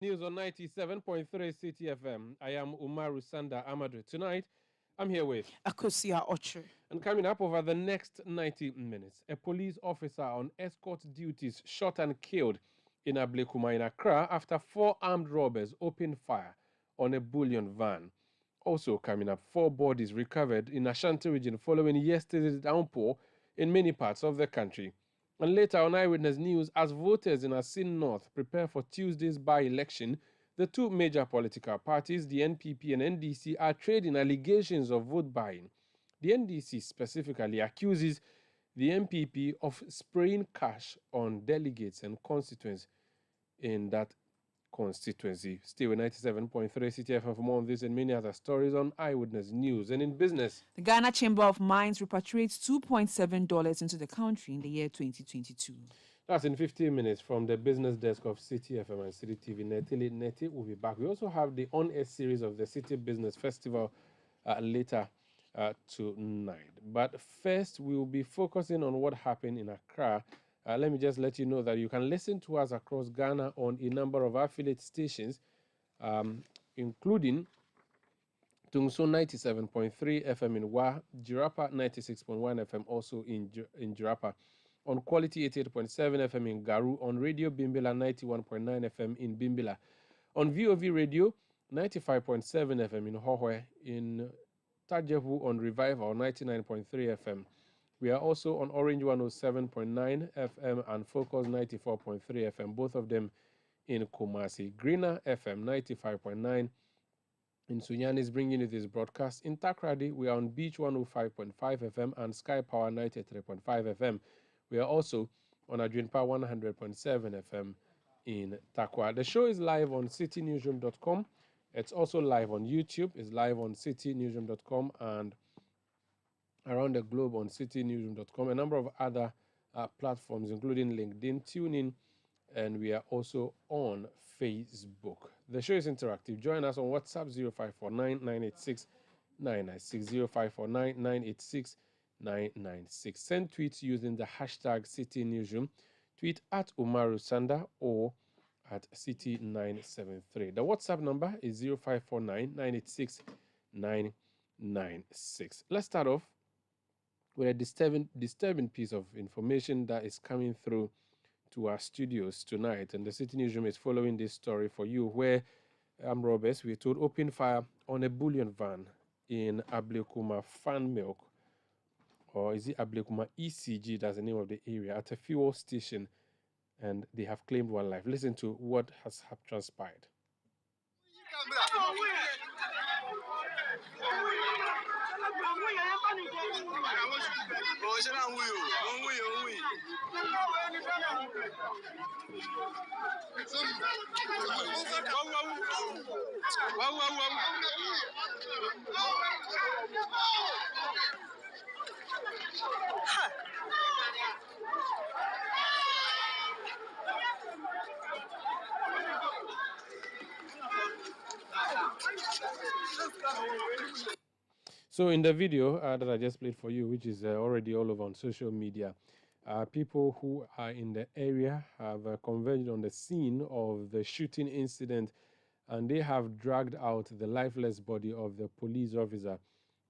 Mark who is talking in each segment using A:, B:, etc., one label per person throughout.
A: News on 97.3 City FM. I am Umaru Sanda Amadou. Tonight, I'm here with
B: Akosia Ocho.
A: And coming up over the next 90 minutes, a police officer on escort duties shot and killed in Ablekuma in Accra after 4 armed robbers opened fire on a Bullion van. Also coming up, 4 bodies recovered in Ashanti region following yesterday's downpour in many parts of the country. And later on Eyewitness News, as voters in Asin North prepare for Tuesday's by-election, the two major political parties, the NPP and NDC, are trading allegations of vote buying. The NDC specifically accuses the NPP of spraying cash on delegates and constituents in that constituency. Stay with 97.3 CTFM for more on this and many other stories on Eyewitness News. And in business,
B: the Ghana Chamber of Mines repatriates $2.7 into the country in the year 2022.
A: That's in 15 minutes from the business desk of City FM and City TV. Neti will be back. We also have the on-air series of the City Business Festival later tonight. But first, we will be focusing on what happened in Accra. Let me just let you know that you can listen to us across Ghana on a number of affiliate stations, including Tungso 97.3 FM in Wa, Jirapa 96.1 FM also in Jirapa, on Quality 88.7 FM in Garu, on Radio Bimbila 91.9 FM in Bimbila, on VOV Radio 95.7 FM in Hohwe, in Tajevu on Revival 99.3 FM. We are also on Orange 107.9 FM and Focus 94.3 FM, both of them in Kumasi. Greener FM 95.9 in Sunyani is bringing you this broadcast. In Takrady, we are on Beach 105.5 FM and Sky Power 93.5 FM. We are also on Adrian Power 100.7 FM in Takwa. The show is live on citynewsroom.com. It's also live on YouTube. It's live on citynewsroom.com and around the globe on citynewsroom.com. A number of other platforms, including LinkedIn, TuneIn, and we are also on Facebook. The show is interactive. Join us on WhatsApp 0549 986 996 0549 986 996. Send tweets using the hashtag CityNewsroom. Tweet at Umaru Sanda or at City973. The WhatsApp number is 0549 986 996. Let's start off with a disturbing piece of information that is coming through to our studios tonight, and the City Newsroom is following this story for you, where robbers, we're told, opened fire on a Bullion van in Ablekuma Fan Milk, or is it Ablekuma ECG, that's the name of the area, at a fuel station, and they have claimed one life. Listen to what has transpired. So in the video that I just played for you, which is already all over on social media, people who are in the area have converged on the scene of the shooting incident, and they have dragged out the lifeless body of the police officer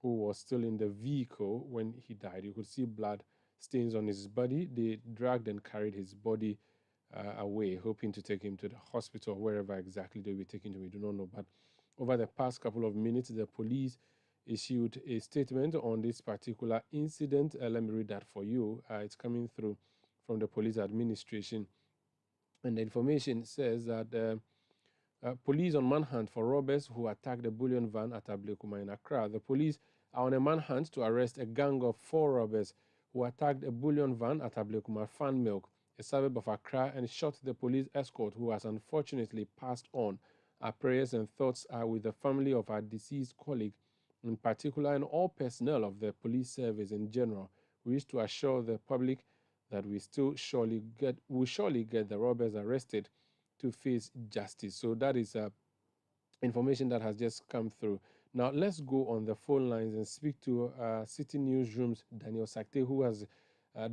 A: who was still in the vehicle when he died. You could see blood stains on his body. They dragged and carried his body away, hoping to take him to the hospital, wherever exactly they'll be taking him, we do not know. But over the past couple of minutes, the police issued a statement on this particular incident. Let me read that for you. It's coming through from the police administration. And the information says that police on manhunt for robbers who attacked the Bullion van at Ablekuma in Accra. The police are on a manhunt to arrest a gang of 4 robbers who attacked a Bullion van at Ablekuma Fan Milk, a suburb of Accra, and shot the police escort who has unfortunately passed on. Our prayers and thoughts are with the family of our deceased colleague, in particular, and all personnel of the police service in general. We wish to assure the public that we will surely get the robbers arrested to face justice. So that is information that has just come through. Now let's go on the phone lines and speak to City Newsroom's Daniel Sakte, who has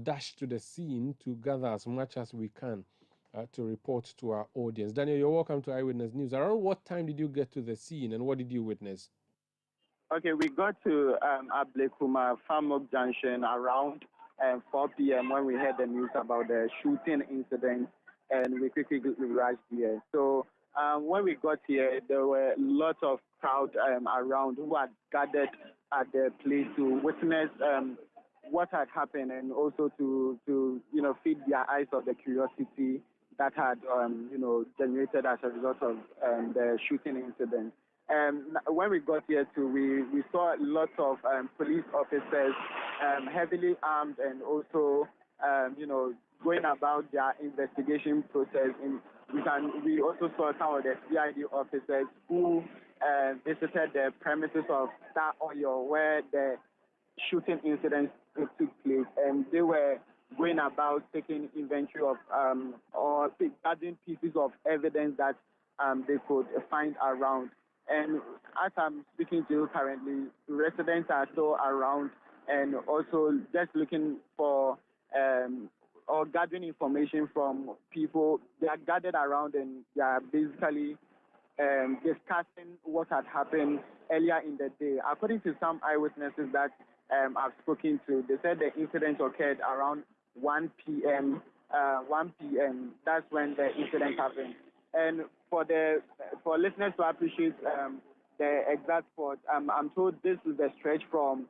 A: dashed to the scene to gather as much as we can to report to our audience. Daniel, you're welcome to Eyewitness News. Around what time did you get to the scene and what did you witness?
C: Okay, we got to Ablekuma Famok Junction around 4 p.m. when we heard the news about the shooting incident, and we quickly rushed here. So when we got here, there were lots of crowd around who had gathered at the place to witness what had happened, and also to feed their eyes of the curiosity that had generated as a result of the shooting incident. When we got here too, we saw lots of police officers heavily armed and also going about their investigation process. And we also saw some of the CID officers who visited the premises of Star Oil where the shooting incident took place, and they were going about taking inventory of or gathering pieces of evidence that they could find around. And as I'm speaking to you currently, residents are still around and also just looking for or gathering information from people. They are gathered around and they are basically discussing what had happened earlier in the day. According to some eyewitnesses that I've spoken to, they said the incident occurred around 1 p.m. 1 p.m. That's when the incident happened. And for listeners to appreciate the exact spot, I'm told this is the stretch from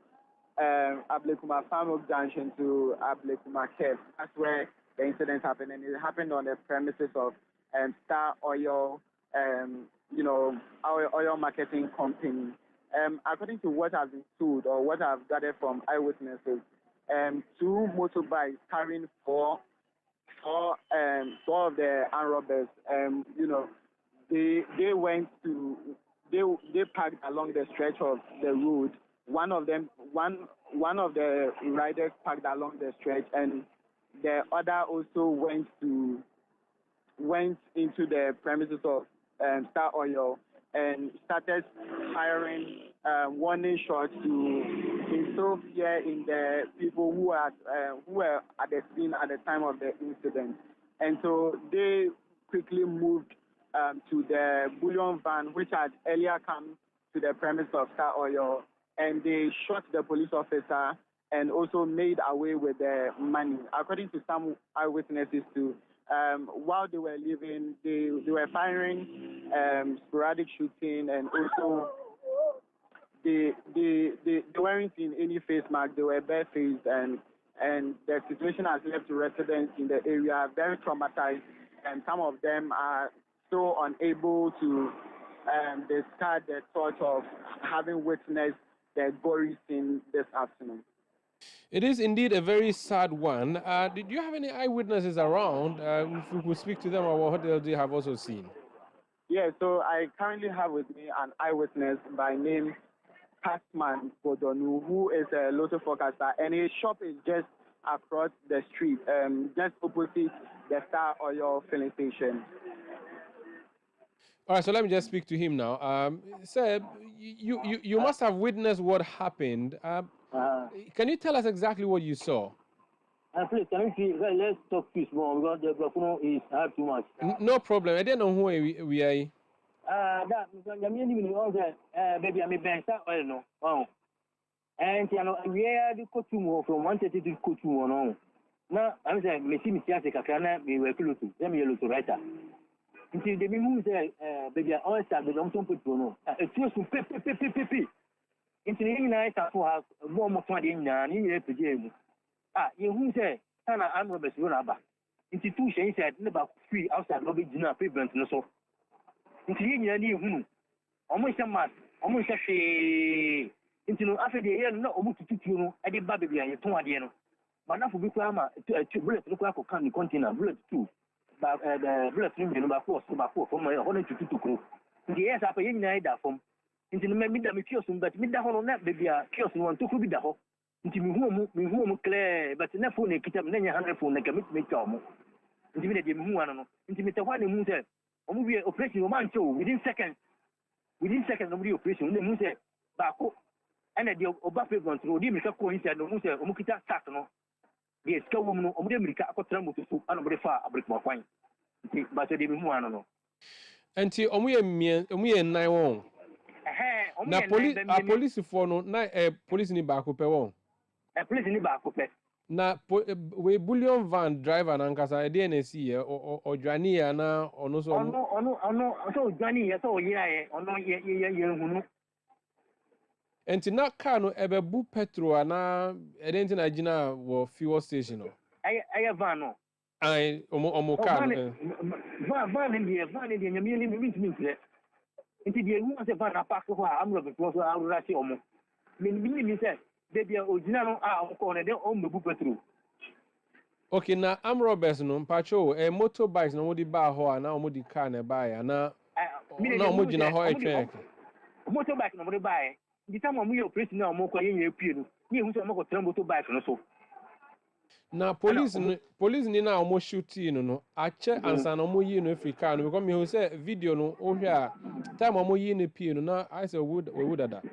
C: Ablekuma Famok Junction to Ablekuma Cape. That's where the incident happened, and it happened on the premises of Star Oil, our oil marketing company. According to what I've been told or what I've gathered from eyewitnesses, 2 motorbikes carrying four of the armed robbers, they parked along the stretch of the road. One of the riders parked along the stretch, and the other also went into the premises of Star Oil and started firing warning shots to instill fear in the people who were at the scene at the time of the incident. And so they quickly moved to the Bullion van, which had earlier come to the premise of Star Oil, and they shot the police officer and also made away with the money. According to some eyewitnesses too, while they were leaving, they were firing sporadic shooting, and also they weren't in any face mask. They were barefaced, and the situation has left residents in the area very traumatized, and some of them are still unable to discard the thought of having witnessed the gory scene this afternoon.
A: It is indeed a very sad one. Did you have any eyewitnesses around? If we could speak to them about what they have also seen.
C: Yeah, so I currently have with me an eyewitness by name Passman Bodonu, who is a lotto forecaster, and his shop is just across the street, just opposite the Star Oil filling station.
A: All right, so let me just speak to him now. Sir, you must have witnessed what happened. Can you tell us exactly what you saw?
D: Please, can you let's talk peace more because the Blackano is hard too much.
A: No problem. I didn't know who we are.
D: That I mean, even all that baby, I mean, bank that oil no. Oh, and you know, we are the costume from 130 to costume no. Now, I'm saying, me see me see as a kakana, me work to them yellow to writer. Until the minimum say, baby, I always have the long term put no. It's just to pay. Into the night, I have more money in the game. You who say, Sana, I'm Robert Runaba. Institution said, never free outside lobby dinner prevent no so. Into the who almost a month, almost a fee. Into after the year, no, almost to you, I did baby and you told Adiano. But not for Bukama, 2 bullets look like a candy container, bullet 2. But the bullet number 4, from my 122 crew. The years after you night that from. Into the midday kiosk, but midday on that baby, kiosk one to be the hole. Into me home clear, but never phone a kitab, then 100 phone, like a make job. Into the moon, into Mr. One Moon said, or movie operation man show within seconds of the operation, the moon said, Bako, and the Obafe went through the Mr. Coin said, no, Musa, Omukita Saturno. The Scowoman, Omudemika, I got tremble to soup, and over the far, I break my wine. but they be more no.
A: Enti omu ye nine won. Na police for no na police ni baako pe won.
D: Police ni baako pe.
A: Na we bullion van driver na nkasa e dey na si ye odwane ya na ono so
D: so odwane ya so oyira ye ono ye hunu.
A: Enti na car no ebe bu petrol na edenti na gina wo fuel station no.
D: Aye van no.
A: Ai omo car no.
D: Van ndi nyame ni mi ntimi ntre. Nti die hu se van na park ho a amro be so awura si omo. Mi se de bia ogina no a ko ne de o mebu petrol.
A: Okay, na arm robbers no mpacho motorbikes no modi ba ho na omodi car na ba ya na omodi na ho etwe.
D: Motorbike no modi ba e. Di time omo ye operation na omo ko ye pie no. Ni hu se omo ko tra motorbike no so.
A: Na police ni na omo shooting no ache ansa na omo yi no Africa no because me hu say video no o hwe a time omo yi no pie no na I say we would that.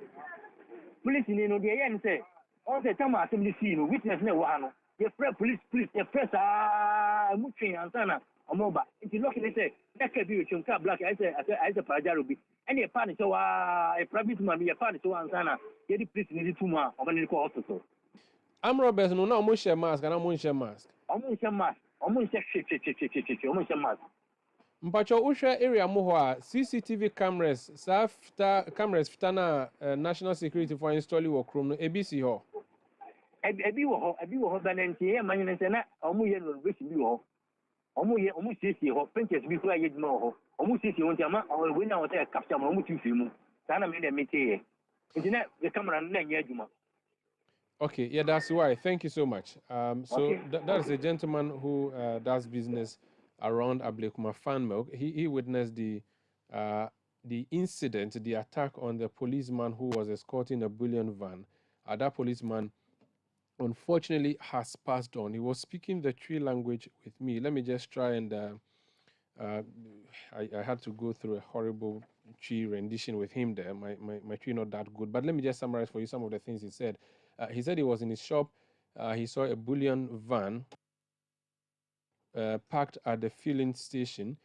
D: Police ni no de ye n say on say time asem ni see no witness na wa no. Ye police ye press mu twin ansa na omo ba. Nti lock ni say na ka bi we car black I say Pajaro bi. And ye pan so wa a private man ye pan so ansa na ye di police ni tu mu a omo ni ko hospital.
A: Arm robbers no na omo share mask na omo share mask.
D: Omo share mask. Omo share omo share mask.
A: Mpacho uhwe area mo ho a CCTV cameras cameras fita na national security for install wo krom no ebisi ho.
D: Ebi wo ho bananti e manyi nse na omo ye no besi bi wo. Omo sisi ho printers bi kura ye dima ho. Omo sisi ho ntama we na wo te capture mo omo tu fi mu. Sana me na mete ye. Ntina the camera na nya adwuma.
A: Okay, yeah, that's why. Thank you so much. So
D: okay.
A: That is a gentleman who does business around Ablekuma Fan Milk. He witnessed the incident, the attack on the policeman who was escorting a Bullion van. That policeman, unfortunately, has passed on. He was speaking the Tree language with me. Let me just try and I had to go through a horrible Tree rendition with him there. My Tree not that good, but let me just summarize for you some of the things he said. He said he was in his shop. He saw a Bullion van parked at the filling station.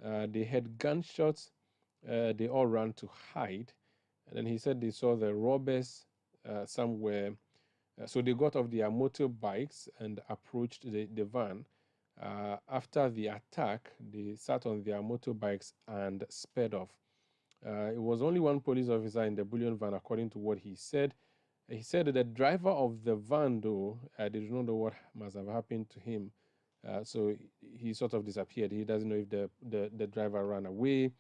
A: They had gunshots. They all ran to hide. And then he said they saw the robbers somewhere. So they got off their motorbikes and approached the van. After the attack, they sat on their motorbikes and sped off. It was only one police officer in the Bullion van, according to what he said. He said that the driver of the van, though, they do not know what must have happened to him. So he sort of disappeared. He doesn't know if the driver ran away.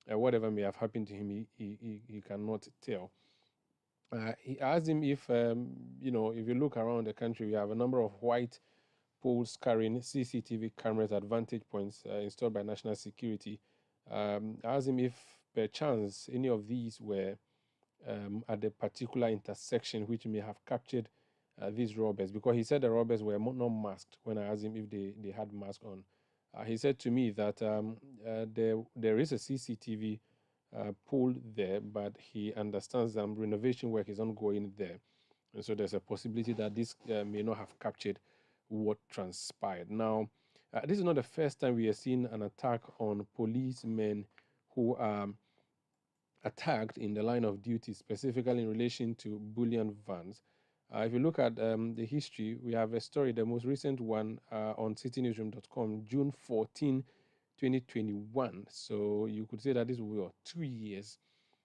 A: Whatever may have happened to him, he cannot tell. He asked him if, if you look around the country, we have a number of white poles carrying CCTV cameras at vantage points installed by national security. I asked him if, per chance, any of these were at the particular intersection which may have captured these robbers, because he said the robbers were not masked when I asked him if they had masks on. He said to me that there is a CCTV pole there, but he understands that renovation work is ongoing there. And so there's a possibility that this may not have captured what transpired. Now, this is not the first time we have seen an attack on policemen who are attacked in the line of duty, specifically in relation to Bullion vans. If you look at the history, we have a story, the most recent one on citynewsroom.com, June 14, 2021. So you could say that this was 2 years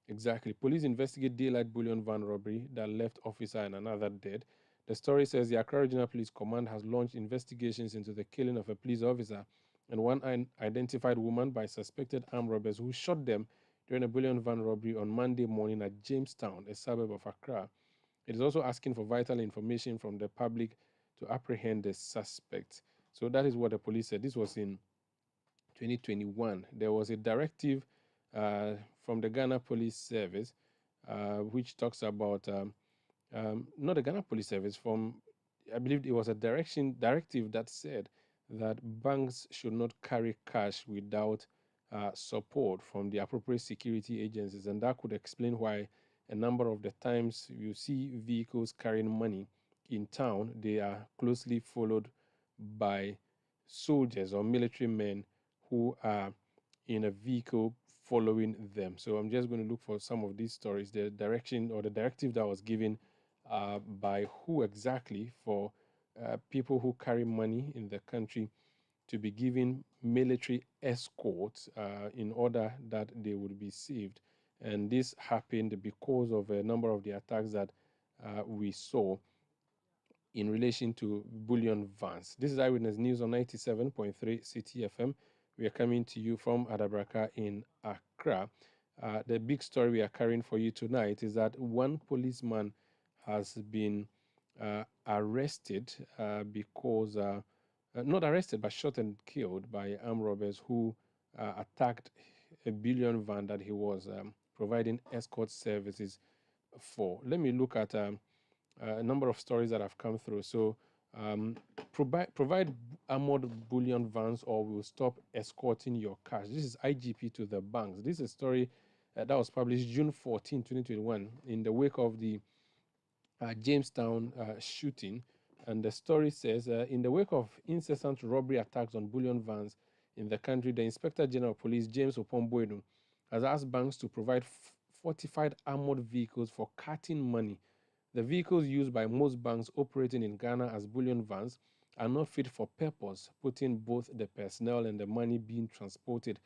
A: exactly. Police investigate daylight Bullion van robbery that left officer and another dead. The story says the Accra Regional Police Command has launched investigations into the killing of a police officer and one unidentified woman by suspected armed robbers who shot them during a Bullion van robbery on Monday morning at Jamestown, a suburb of Accra. It is also asking for vital information from the public to apprehend the suspect. So that is what the police said. This was in 2021. There was a directive from the Ghana Police Service which talks about, not the Ghana Police Service, from, I believe it was a directive that said that banks should not carry cash without support from the appropriate security agencies, and that could explain why a number of the times you see vehicles carrying money in town, they are closely followed by soldiers or military men who are in a vehicle following them. So I'm just going to look for some of these stories, the direction or the directive that was given by who exactly for people who carry money in the country to be given military escorts in order that they would be saved. And this happened because of a number of the attacks that we saw in relation to Bullion vans. This is Eyewitness News on 97.3 City FM. We are coming to you from Adabraka in Accra. The big story we are carrying for you tonight is that one policeman has been arrested because, not arrested, but shot and killed by armed robbers who attacked a Bullion van that he was providing escort services for. Let me look at a number of stories that have come through. So provide armored bullion vans or we'll stop escorting your cash. This is IGP to the banks. This is a story that was published June 14, 2021 in the wake of the Jamestown shooting. And the story says, in the wake of incessant robbery attacks on bullion vans in the country, the Inspector General of Police, James Opomboenu, has asked banks to provide fortified armored vehicles for carting money. The vehicles used by most banks operating in Ghana as bullion vans are not fit for purpose, putting both the personnel and the money being transported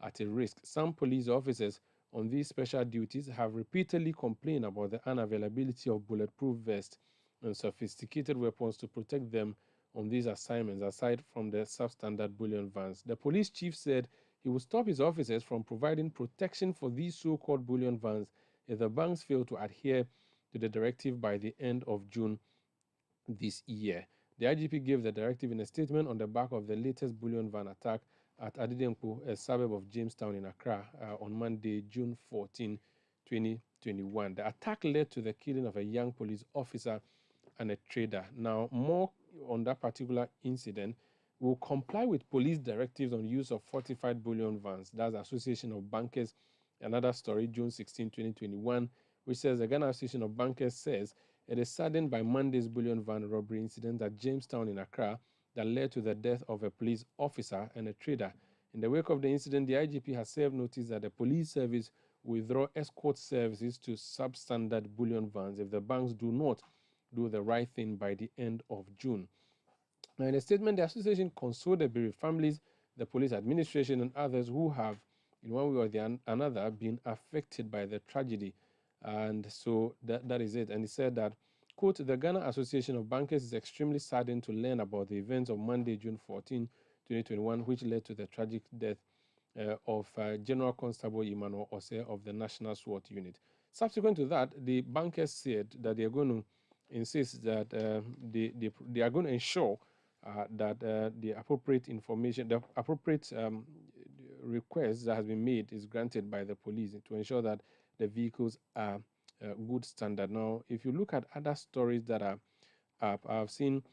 A: at a risk. Some police officers on these special duties have repeatedly complained about the unavailability of bulletproof vests and sophisticated weapons to protect them on these assignments, aside from the substandard bullion vans. The police chief said he would stop his officers from providing protection for these so-called bullion vans if the banks fail to adhere to the directive by the end of June this year. The IGP gave the directive in a statement on the back of the latest bullion van attack at Adidempo, a suburb of Jamestown in Accra, on Monday, June 14, 2021. The attack led to the killing of a young police officer and a trader. Now, more on that particular incident. Will comply with police directives on use of fortified bullion vans. That's the Association of Bankers. Another story, June 16, 2021, which says the Ghana Association of Bankers says it is saddened by Monday's bullion van robbery incident at Jamestown in Accra that led to the death of a police officer and a trader. In the wake of the incident, the IGP has served notice that the police service will withdraw escort services to substandard bullion vans if the banks do not do the right thing by the end of June. Now, in a statement, the association consoled the bereaved families, the police administration, and others who have, in one way or another, been affected by the tragedy. And so that is it. And he said that, quote, the Ghana Association of Bankers is extremely saddened to learn about the events of Monday, June 14, 2021, which led to the tragic death of General Constable Emmanuel Ose of the National SWAT Unit. Subsequent to that, the bankers said that they are going to insist that they are going to ensure that the appropriate information, the appropriate request that has been made is granted by the police to ensure that the vehicles are good standard. Now, if you look at other stories that are up, I've seen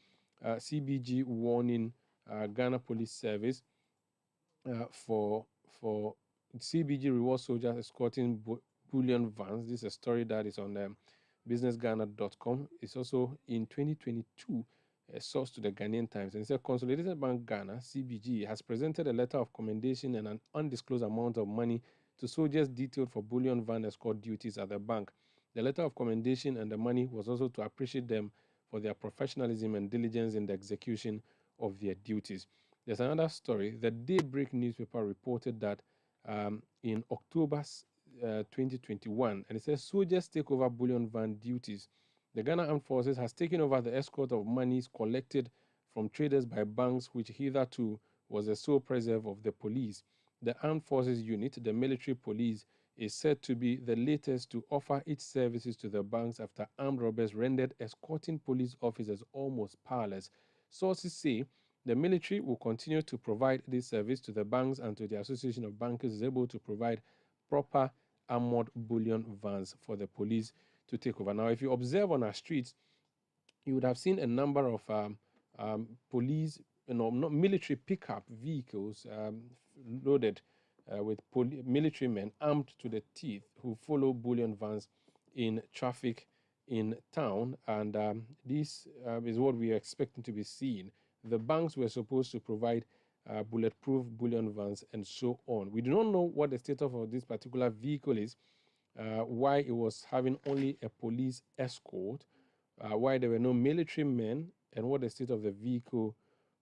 A: CBG warning Ghana Police Service for CBG reward soldiers escorting bullion vans. This is a story that is on businessghana.com. It's also in 2022 a source to the Ghanaian Times. And it said Consolidated Bank Ghana, CBG, has presented a letter of commendation and an undisclosed amount of money to soldiers detailed for bullion van escort duties at the bank. The letter of commendation and the money was also to appreciate them for their professionalism and diligence in the execution of their duties. There's another story. The Daybreak newspaper reported that in October 2021, and it says soldiers take over bullion van duties. The Ghana Armed Forces has taken over the escort of monies collected from traders by banks, which hitherto was the sole preserve of the police. The Armed Forces unit, the military police, is said to be the latest to offer its services to the banks after armed robbers rendered escorting police officers almost powerless. Sources say the military will continue to provide this service to the banks until the Association of Bankers is able to provide proper armored bullion vans for the police to take over. Now, if you observe on our streets, you would have seen a number of police, not military pickup vehicles loaded with military men armed to the teeth who follow bullion vans in traffic in town. And this is what we are expecting to be seen. The banks were supposed to provide bulletproof bullion vans, and so on. We do not know what the status of this particular vehicle is, why it was having only a police escort, why there were no military men, and what the state of the vehicle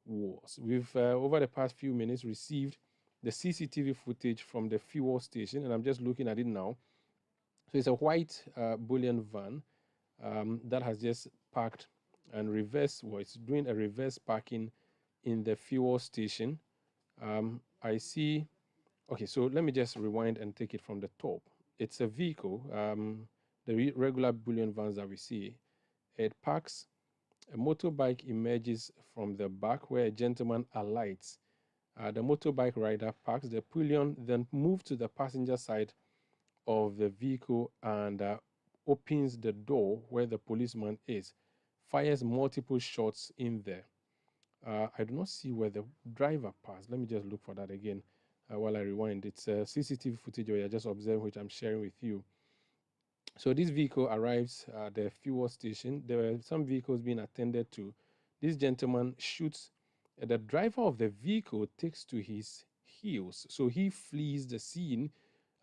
A: was. We've, over the past few minutes, received the CCTV footage from the fuel station, and I'm just looking at it now. So it's a white Bullion van that has just parked and reversed, well, it's doing a reverse parking in the fuel station. I see, okay, so let me just rewind and take it from the top. It's a vehicle, the regular Bullion vans that we see. It parks, a motorbike emerges from the back where a gentleman alights. The motorbike rider parks, the Bullion then moves to the passenger side of the vehicle and opens the door where the policeman is, fires multiple shots in there. I do not see where the driver passed. Let me just look for that again while I rewind. It's CCTV footage where I just observed, which I'm sharing with you. So this vehicle arrives at the fuel station. There were some vehicles being attended to. This gentleman shoots. The driver of the vehicle takes to his heels. So he flees the scene,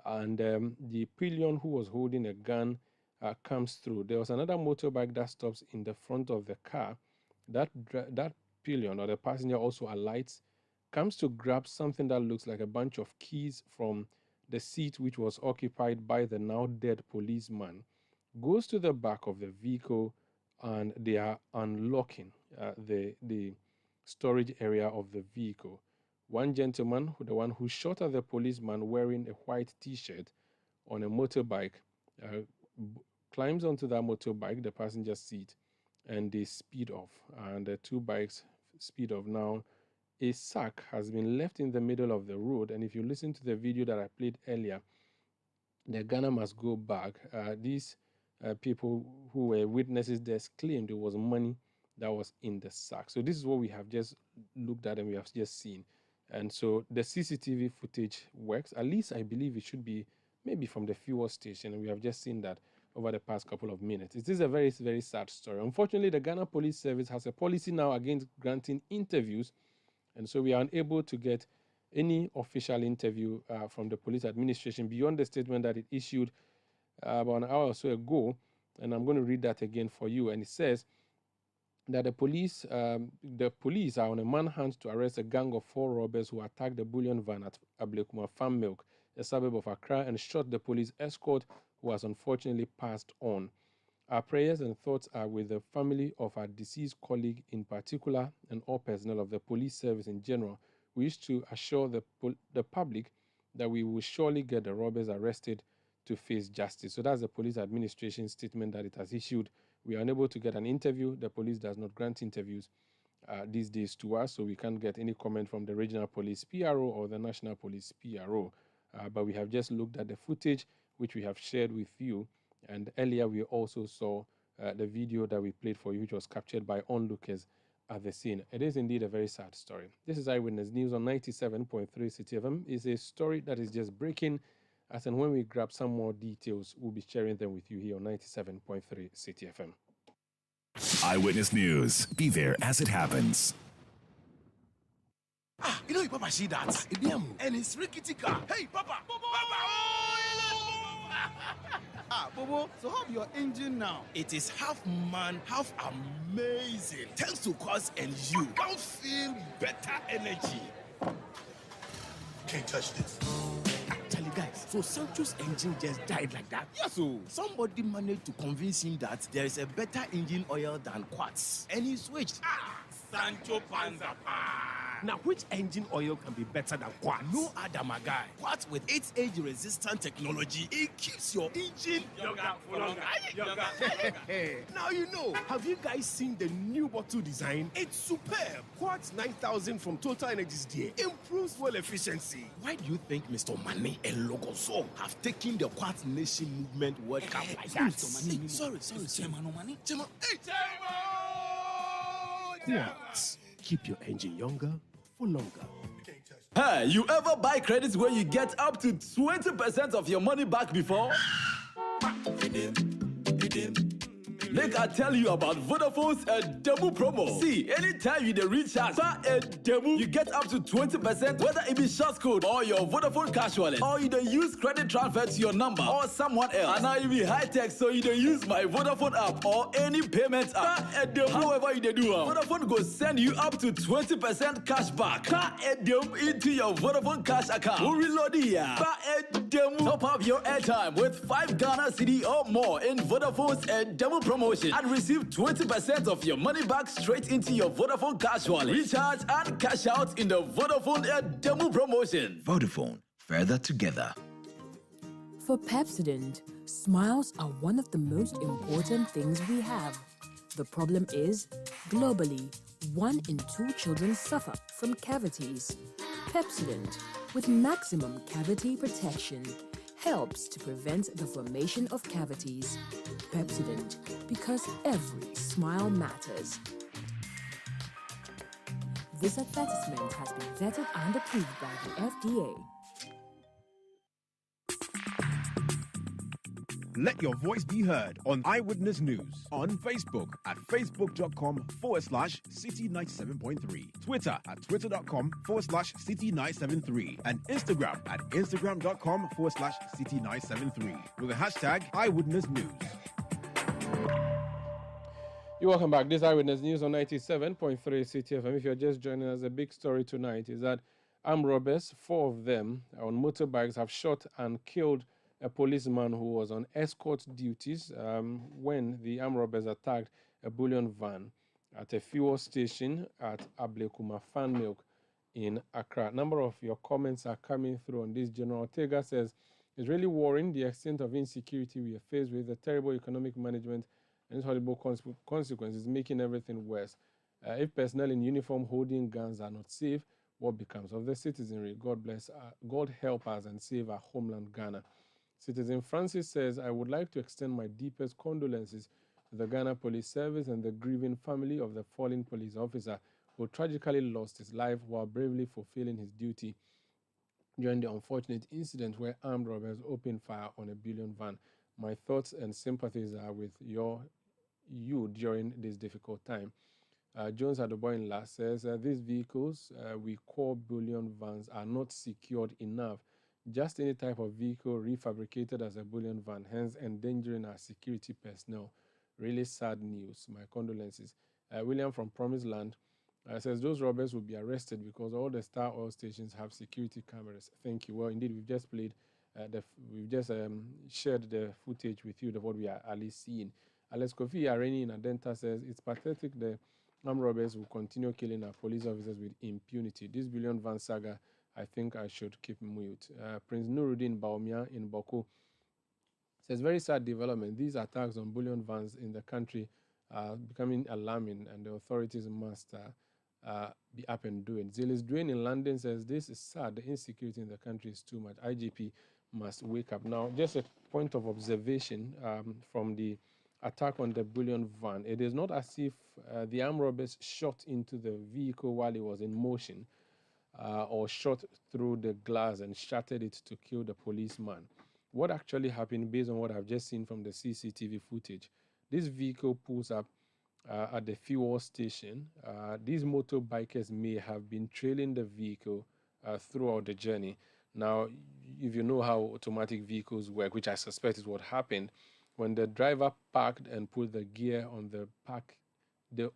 A: and the pillion who was holding a gun comes through. There was another motorbike that stops in the front of the car. That pillion, or the passenger, also alights, comes to grab something that looks like a bunch of keys from the seat which was occupied by the now dead policeman, goes to the back of the vehicle, and they are unlocking the storage area of the vehicle. One gentleman, the one who shot at the policeman wearing a white t-shirt on a motorbike, climbs onto that motorbike, the passenger seat, and they speed off. And the two bikes speed off. Now, a sack has been left in the middle of the road, and if you listen to the video that I played earlier, the gunner must go back. These people who were witnesses there claimed it was money that was in the sack. So this is what we have just looked at and we have just seen. And so the CCTV footage works. At least I believe it should be maybe from the fuel station, and we have just seen that over the past couple of minutes. It is a very, very sad story. Unfortunately, the Ghana Police Service has a policy now against granting interviews, and so we are unable to get any official interview from the police administration beyond the statement that it issued about an hour or so ago. And I'm going to read that again for you. And it says that the police are on a manhunt to arrest a gang of 4 robbers who attacked the Bullion van at Ablekuma Farm Milk, a suburb of Accra, and shot the police escort, who has unfortunately passed on. Our prayers and thoughts are with the family of our deceased colleague in particular, and all personnel of the police service in general. We wish to assure the public that we will surely get the robbers arrested to face justice. So that's the police administration statement that it has issued. We are unable to get an interview. The police does not grant interviews these days to us, so we can't get any comment from the regional police PRO or the national police PRO. But we have just looked at the footage which we have shared with you. And earlier, we also saw the video that we played for you, which was captured by onlookers at the scene. It is indeed a very sad story. This is Eyewitness News on 97.3 City FM. It's a story that is just breaking. As and when we grab some more details, we'll be sharing them with you here on 97.3 City FM.
E: Eyewitness News. Be there as it happens.
F: You know, Papa, see that? And it's rickety car. Hey, Papa!
G: Bobo, so how's your engine now?
F: It is half man, half amazing. Thanks to Cause and you can feel better energy. Can't touch this. Actually, guys, so Sancho's engine just died like that? Yes, so somebody managed to convince him that there is a better engine oil than Quartz, and he switched. Sancho Panza.
H: Now, which engine oil can be better than Quartz?
F: No other, my guy. Quartz with its age-resistant technology, it keeps your engine younger for longer.
H: Now you know. Have you guys seen the new bottle design?
F: It's superb.
H: Quartz 9000 from Total Energies there improves fuel efficiency.
F: Why do you think Mr. Mane and Logoso have taken the Quartz Nation movement World Cup like that? Hey, sorry. Chairman Mane. Chairman. Hey,
H: Quartz. Keep your engine younger for longer.
I: Hey, you ever buy credits where you get up to 20% of your money back before? Make I tell you about Vodafone's demo promo. See, anytime you dey recharge a demo, you get up to 20%, whether it be short code or your Vodafone cash wallet, or you dey use credit transfer to your number or someone else. And now you be high tech, so you dey use my Vodafone app or any payment app. However you dey do Vodafone go send you up to 20% cash back into your Vodafone cash account. Who reload here? Top up your airtime with 5 Ghana cedi or more in Vodafone's demo promotion and receive 20% of your money back straight into your Vodafone cash wallet. Recharge and cash out in the Vodafone demo promotion.
J: Vodafone, further together.
K: For Pepsodent, smiles are one of the most important things we have. The problem is, globally, 1 in 2 children suffer from cavities. Pepsodent, with maximum cavity protection, helps to prevent the formation of cavities. Pepsodent, because every smile matters. This advertisement has been vetted and approved by the FDA.
H: Let your voice be heard on Eyewitness News on Facebook at facebook.com/City97.3, Twitter at twitter.com/City973, and Instagram at instagram.com/City973 with the hashtag Eyewitness News.
A: You're welcome back. This Eyewitness News on 97.3 City FM. If you're just joining us, a big story tonight is that armed robbers, 4 of them on motorbikes, have shot and killed a policeman who was on escort duties when the armed robbers attacked a Bullion van at a fuel station at Ablekuma Fan Milk in Accra. A number of your comments are coming through on this. General Ortega says, it's really worrying the extent of insecurity we are faced with, the terrible economic management and its horrible consequences making everything worse. If personnel in uniform holding guns are not safe, what becomes of the citizenry? God bless, God help us and save our homeland, Ghana. Citizen Francis says, I would like to extend my deepest condolences to the Ghana Police Service and the grieving family of the fallen police officer who tragically lost his life while bravely fulfilling his duty during the unfortunate incident where armed robbers opened fire on a Bullion van. My thoughts and sympathies are with you during this difficult time. Jones Adoboinla says, these vehicles we call Bullion vans are not secured enough. Just any type of vehicle refabricated as a Bullion van, hence endangering our security personnel. Really sad news. My condolences. William from Promised Land says those robbers will be arrested because all the Star Oil stations have security cameras. Thank you. Well, indeed, we've just played, we've just shared the footage with you of what we are at least seeing. Alex Kofi Areni in Adenta says it's pathetic the armed robbers will continue killing our police officers with impunity. This Bullion van saga, I think I should keep mute. Prince Nuruddin Baumia in Boko says, very sad development. These attacks on Bullion vans in the country are becoming alarming and the authorities must be up and doing. Zilis Dwayne in London says, this is sad. The insecurity in the country is too much. IGP must wake up. Now, just a point of observation from the attack on the Bullion van. It is not as if the armed robbers shot into the vehicle while it was in motion. Or shot through the glass and shattered it to kill the policeman. What actually happened, based on what I've just seen from the CCTV footage, this vehicle pulls up at the fuel station. These motorbikers may have been trailing the vehicle throughout the journey. Now, if you know how automatic vehicles work, which I suspect is what happened, when the driver parked and put the gear on the park, the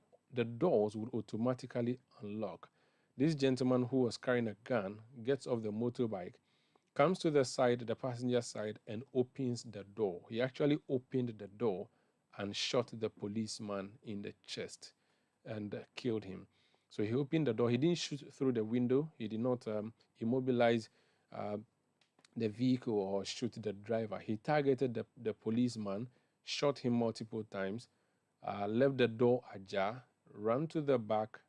A: doors would automatically unlock. This gentleman who was carrying a gun gets off the motorbike, comes to the side, the passenger side, and opens the door. He actually opened the door and shot the policeman in the chest and killed him. So he opened the door. He didn't shoot through the window. He did not immobilize the vehicle or shoot the driver. He targeted the policeman, shot him multiple times, left the door ajar, ran to the back,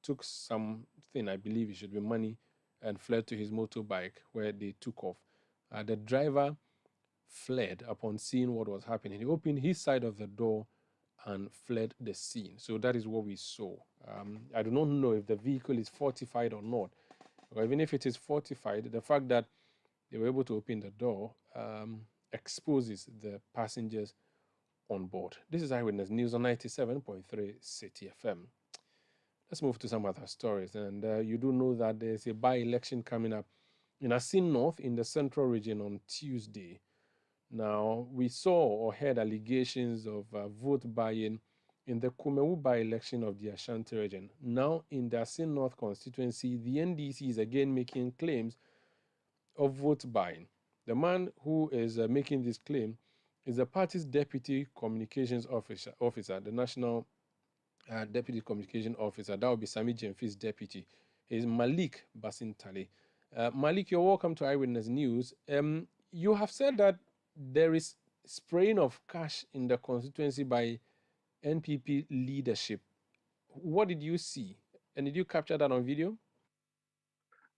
A: took something, I believe it should be money, and fled to his motorbike where they took off. The driver fled upon seeing what was happening. He opened his side of the door and fled the scene. So that is what we saw. I do not know if the vehicle is fortified or not. Or even if it is fortified, the fact that they were able to open the door exposes the passengers on board. This is Eyewitness News on 97.3 City FM. Let's move to some other stories. And you do know that there's a by-election coming up in Asin North in the central region on Tuesday. Now, we saw or heard allegations of vote buying in the Kumewu by-election of the Ashanti region. Now, in the Asin North constituency, the NDC is again making claims of vote buying. The man who is making this claim is the party's deputy communications officer, the national deputy communication officer. That will be Sami Jemfi's deputy. Is Malik Basintali. Malik, you're welcome to Eyewitness News. You have said that there is spraying of cash in the constituency by NPP leadership. What did you see? And did you capture that on video?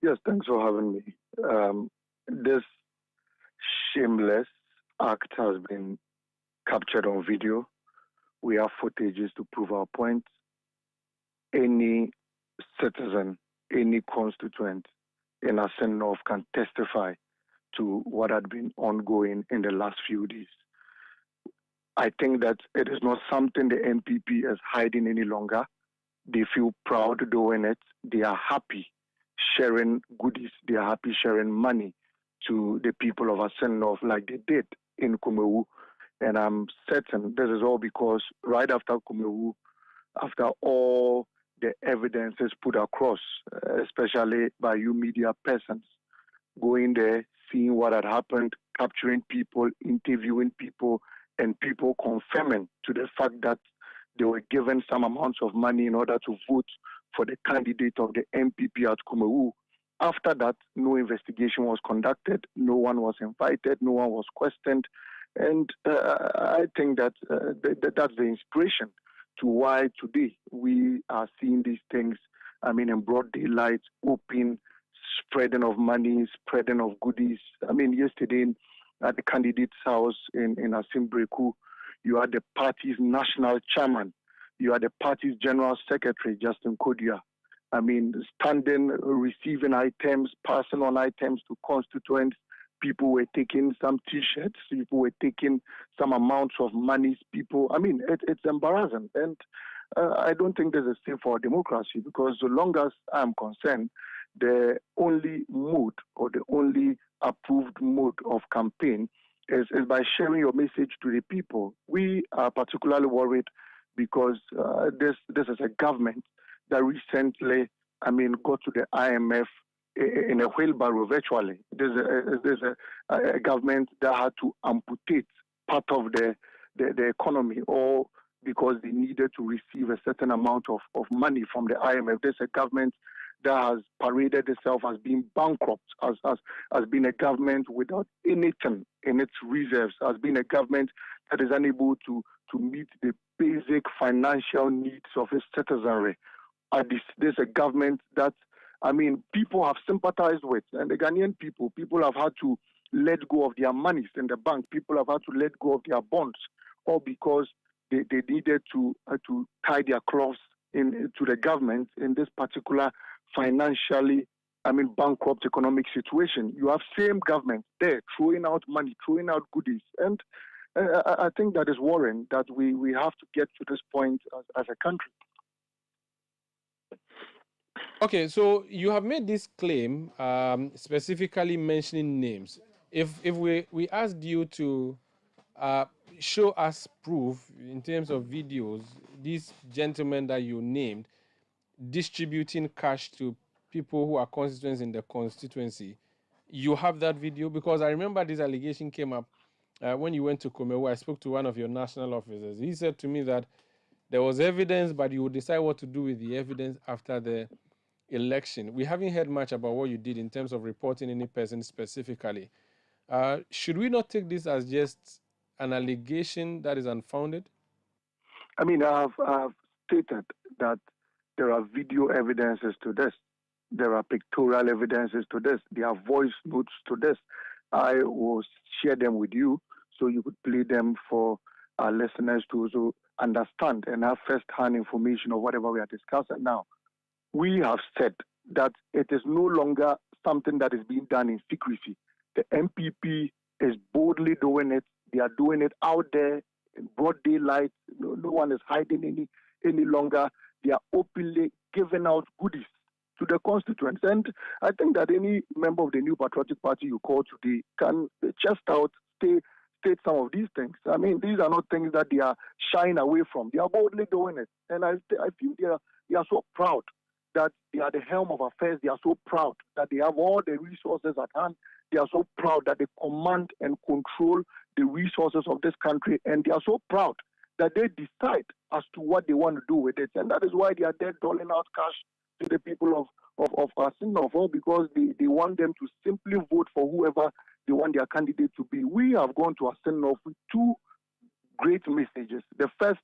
L: Yes, thanks for having me. This shameless act has been captured on video. We have footages to prove our point. Any citizen, any constituent in Asin North can testify to what had been ongoing in the last few days. I think that it is not something the NPP is hiding any longer. They feel proud doing it. They are happy sharing goodies. They are happy sharing money to the people of Asin North like they did in Kumewu. And I'm certain this is all because right after Kumewu, after all the evidence is put across, especially by you media persons, going there, seeing what had happened, capturing people, interviewing people, and people confirming to the fact that they were given some amounts of money in order to vote for the candidate of the NPP at Kumewu. After that, no investigation was conducted, no one was invited, no one was questioned. And I think that that's the inspiration to why today we are seeing these things, in broad daylight, open, spreading of money, spreading of goodies. Yesterday at the candidate's house in Asimbreku, you had the party's national chairman, you had the party's general secretary, Justin Kodia. Standing, receiving items, passing on items to constituents. People were taking some T-shirts, people were taking some amounts of money. It's embarrassing. And I don't think this is safe for democracy, because so long as I'm concerned, the only mode or the only approved mode of campaign is by sharing your message to the people. We are particularly worried because this is a government that recently, got to the IMF in a wheelbarrow virtually. There's a government that had to amputate part of the economy, or because they needed to receive a certain amount of money from the IMF. There's a government that has paraded itself as being bankrupt, as being a government without anything in its reserves, as being a government that is unable to meet the basic financial needs of its citizenry. There's a government that, people have sympathized with, and the Ghanaian people have had to let go of their monies in the bank. People have had to let go of their bonds, all because they needed to tie their cloths to the government in this particular financially, bankrupt economic situation. You have same government there throwing out money, throwing out goodies. And I think that is worrying that we have to get to this point as a country.
A: Okay, so you have made this claim, specifically mentioning names. If we asked you to show us proof in terms of videos, these gentlemen that you named distributing cash to people who are constituents in the constituency, you have that video? Because I remember this allegation came up when you went to Kumewu. I spoke to one of your national officers. He said to me that there was evidence, but you would decide what to do with the evidence after the election. We haven't heard much about what you did in terms of reporting any person specifically. Should we not take this as just an allegation that is unfounded?
L: I've stated that there are video evidences to this. There are pictorial evidences to this. There are voice notes to this. I will share them with you so you could play them for our listeners to also understand and have first-hand information of whatever we are discussing now. We have said that it is no longer something that is being done in secrecy. The MPP is boldly doing it. They are doing it out there in broad daylight. No one is hiding any longer. They are openly giving out goodies to the constituents. And I think that any member of the New Patriotic Party you call today can just state some of these things. I mean, these are not things that they are shying away from. They are boldly doing it. And I feel they are so proud that they are the helm of affairs. They are so proud that they have all the resources at hand. They are so proud that they command and control the resources of this country. And they are so proud that they decide as to what they want to do with it. And that is why they are there doling out cash to the people of Asinov, because they want them to simply vote for whoever they want their candidate to be. We have gone to Asinov with two great messages. The first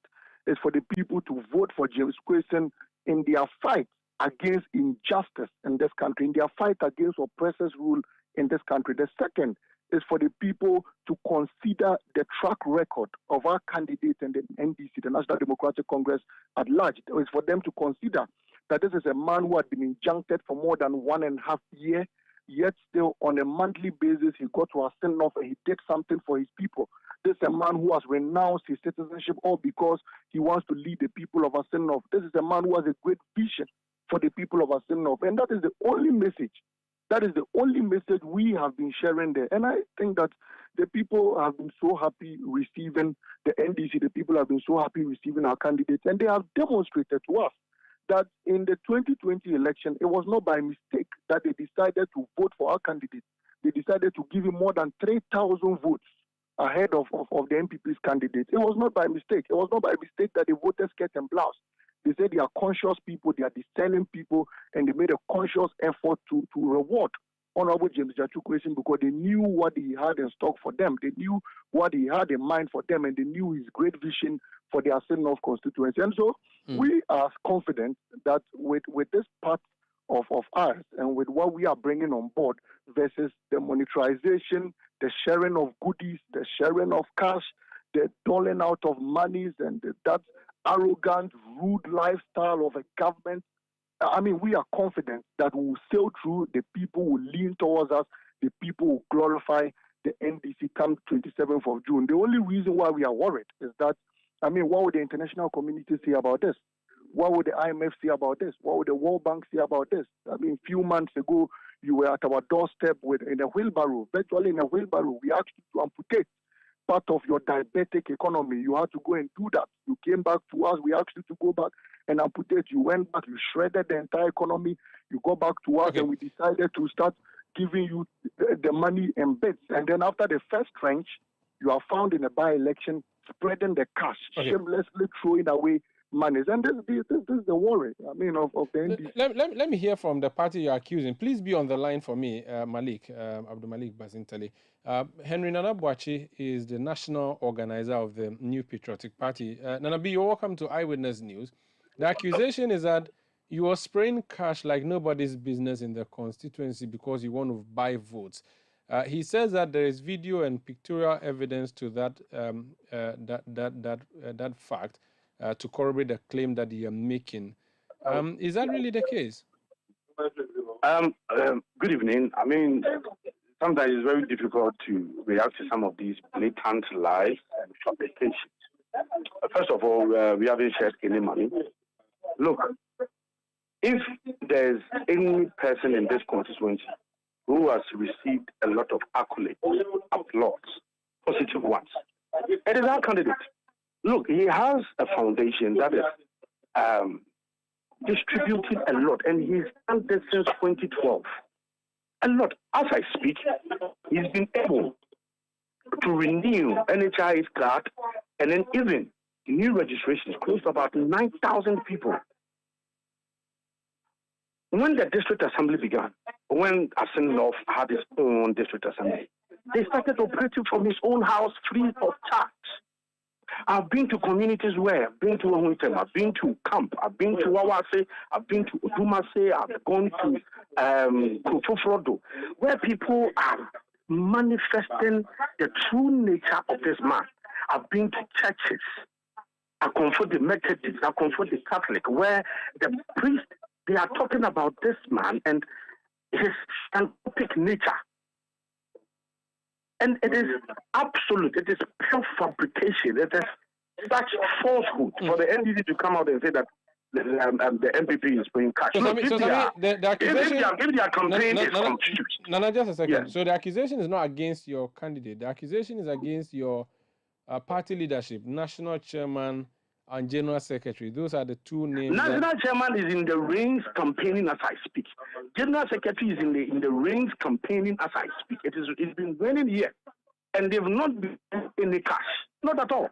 L: is for the people to vote for James Quayson in their fight against injustice in this country, in their fight against oppressors' rule in this country. The second is for the people to consider the track record of our candidate and the NDC, the National Democratic Congress at large. It is for them to consider that this is a man who had been injuncted for more than 1.5 years, yet still on a monthly basis he got to Asinov and he did something for his people. This is a man who has renounced his citizenship all because he wants to lead the people of Asinov. This is a man who has a great vision for the people of Asinov, and that is the only message. That is the only message we have been sharing there. And I think that the people have been so happy receiving the NDC, the people have been so happy receiving our candidates, and they have demonstrated to us that in the 2020 election, it was not by mistake that they decided to vote for our candidate. They decided to give him more than 3,000 votes ahead of the NPP's candidate. It was not by mistake. It was not by mistake that they voted skirt and blouse. They said they are conscious people, they are discerning people, and they made a conscious effort to reward Honorable James Gyatu Quayson because they knew what he had in stock for them. They knew what he had in mind for them, and they knew his great vision for the Asinov constituency. And so we are confident that with this part of ours and with what we are bringing on board versus the monetarization, the sharing of goodies, the sharing of cash, the doling out of monies, and that arrogant, rude lifestyle of a government. I mean, we are confident that we will sail through, the people will lean towards us, the people will glorify the NDC come 27th of June. The only reason why we are worried is that, I mean, what would the international community say about this? What would the IMF say about this? What would the World Bank say about this? I mean, a few months ago, you were at our doorstep in a wheelbarrow, virtually in a wheelbarrow. We asked you to amputate part of your diabetic economy. You had to go and do that. You came back to us. We asked you to go back and amputate. You went back. You shredded the entire economy. You go back to us, and we decided to start giving you the money in bits. And then after the first tranche, you are found in a by-election spreading the cash, shamelessly throwing away monies. And this is the worry, I mean, of the NDC.
A: Let me hear from the party you're accusing. Please be on the line for me, Malik, Abdul Malik Bazintali. Henry Nana Boakye is the national organizer of the New Patriotic Party. Nana B, you're welcome to Eyewitness News. The accusation is that you are spraying cash like nobody's business in the constituency because you want to buy votes. He says that there is video and pictorial evidence to that fact to corroborate the claim that you are making. Is that really the case?
M: Good evening. I mean, sometimes it's very difficult to react to some of these blatant lies and fabrications. First of all, we haven't shared any money. Look, if there's any person in this constituency who has received a lot of accolades, applause, positive ones, it is our candidate. Look, he has a foundation that is distributing a lot, and he's done this since 2012. A lot. As I speak, he's been able to renew NHI's card, and then even new registrations, close to about 9,000 people. When the district assembly began, when Asinov had his own district assembly, they started operating from his own house free of charge. I've been to communities where I've been to Ohuitem, I've been to Camp, I've been to Wawase, I've been to Odumase, I've gone to Kufufrodo, where people are manifesting the true nature of this man. I've been to churches. I comfort the Methodists, I comfort the Catholic, where the priest, they are talking about this man and his philanthropic nature. And it is absolute, it is pure fabrication, it is such falsehood for the NDC to come out and say that the MPP is paying cash.
A: So, the accusation,
M: if their campaign is confused.
A: No, just a second.
M: Yeah.
A: So the accusation is not against your candidate. The accusation is against your party leadership, national chairman and general secretary. Those are the two names.
M: National chairman is in the rings campaigning as I speak. General secretary is in the rings campaigning as I speak. It's been raining here, and they've not been in the cash, not at all.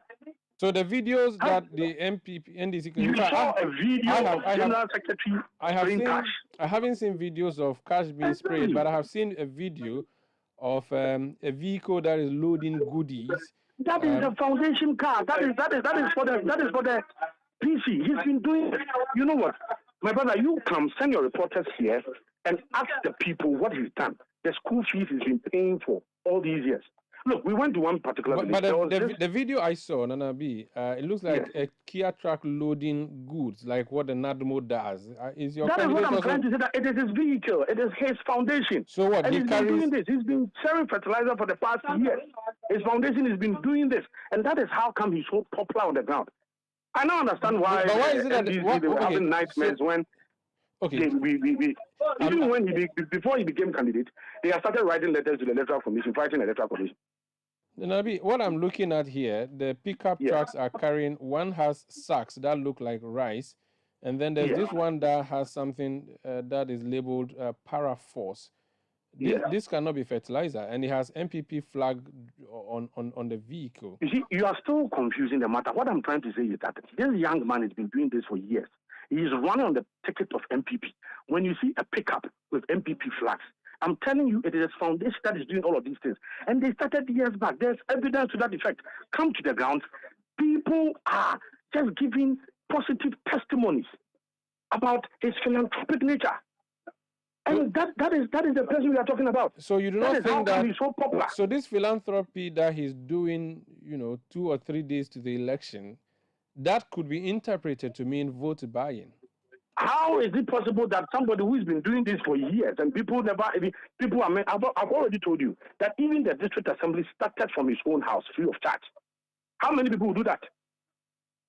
A: So the videos that the NDC...
M: You saw a video of General Secretary spraying cash.
A: I haven't seen videos of cash being sprayed, but I have seen a video of a vehicle that is loading goodies.
M: That is the foundation car. That is for the PC. He's been doing it. You know what, my brother? You come send your reporters here and ask the people what he's done. The school fees he's been paying for all these years. Look, we went to one particular place.
A: But the video I saw, Nana B, it looks like a Kia truck loading goods, like what the NADMO does.
M: That is what I'm trying to say, that it is his vehicle. It is his foundation.
A: So what?
M: And he's been doing this. He's been sharing fertilizer for the past years. His foundation has been doing this. And that is how come he's so popular on the ground. I don't understand why,
A: but why is it that
M: they were having nightmares when...
A: Okay.
M: Even when before he became candidate, they have started writing letters to the Electoral Commission, fighting the Electoral Commission.
A: Nabi, what I'm looking at here, the pickup trucks are carrying, one has sacks that look like rice, and then there's this one that has something that is labeled Paraforce. This cannot be fertilizer, and it has MPP flag on the vehicle.
M: You see, you are still confusing the matter. What I'm trying to say is that this young man has been doing this for years. He is running on the ticket of MPP. When you see a pickup with MPP flags, I'm telling you, it is a foundation that is doing all of these things. And they started years back. There's evidence to that effect. Come to the ground. People are just giving positive testimonies about his philanthropic nature. And that is the person we are talking about.
A: So you do not think that
M: he's so popular.
A: So this philanthropy that he's doing, 2 or 3 days to the election, that could be interpreted to mean vote buying.
M: How is it possible that somebody who's been doing this for years and I've already told you that even the district assembly started from his own house free of charge. How many people will do that?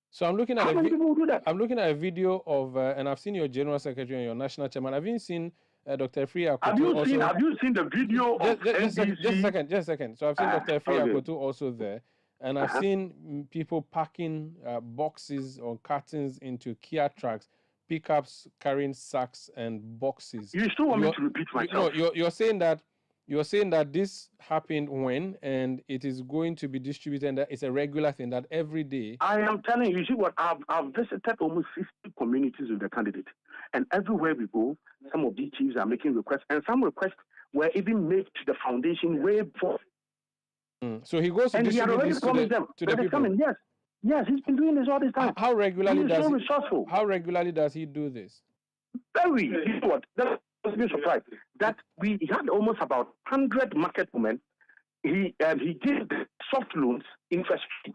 A: So I'm looking at
M: How many people will do that?
A: I'm looking at a video of, and I've seen your general secretary and your national chairman. I've even seen Dr. Freya Akoto.
M: Have you seen the video
A: just a second. So I've seen Dr. Freya Akoto also there. And I've seen people packing boxes or cartons into Kia trucks, pickups carrying sacks and boxes.
M: You still want me to repeat myself?
A: No, you're saying that this happened when, and it is going to be distributed, and that it's a regular thing that every day.
M: I am telling you, see what, I've visited almost 50 communities with the candidate. And everywhere we go, some of these chiefs are making requests, and some requests were even made to the foundation way before.
A: So he goes to
M: and
A: distribute this to the people.
M: Coming. Yes, he's been doing this all this time.
A: How regularly
M: does so resourceful.
A: How regularly does he do this?
M: Very. You know what? That was me surprised that we had almost about 100 market women. He did soft loans interest free.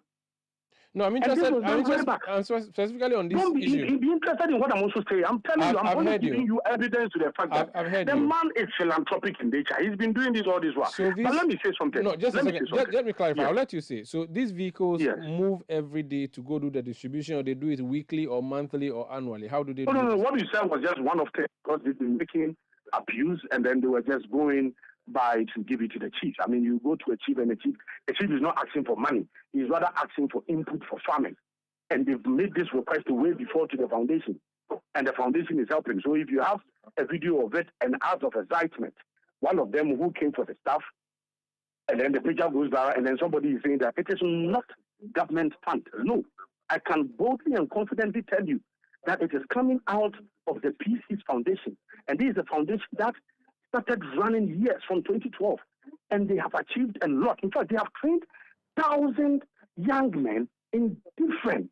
A: No, I'm interested. I'm specifically on this issue.
M: Be interested in what I'm also saying. I'm telling you, I'm only giving you evidence to the fact that the man is philanthropic in nature. He's been doing this all this while.
A: So
M: but let me say something.
A: No, just a second. Let me clarify.
M: Yes.
A: I'll let you say. So these vehicles move every day to go do the distribution, or they do it weekly or monthly or annually? How do they do it?
M: No. What you said was just one of them, because they've been making abuse, and then they were just going by to give it to the chief. I mean, you go to a chief, and the chief is not asking for money. He's rather asking for input for farming. And they've made this request way before to the foundation. And the foundation is helping. So if you have a video of it and out of excitement, one of them who came for the stuff, and then the picture goes viral, and then somebody is saying that it is not government fund. No, I can boldly and confidently tell you that it is coming out of the PC's foundation. And this is a foundation that started running years from 2012, and they have achieved a lot. In fact, they have trained 1,000 young men in different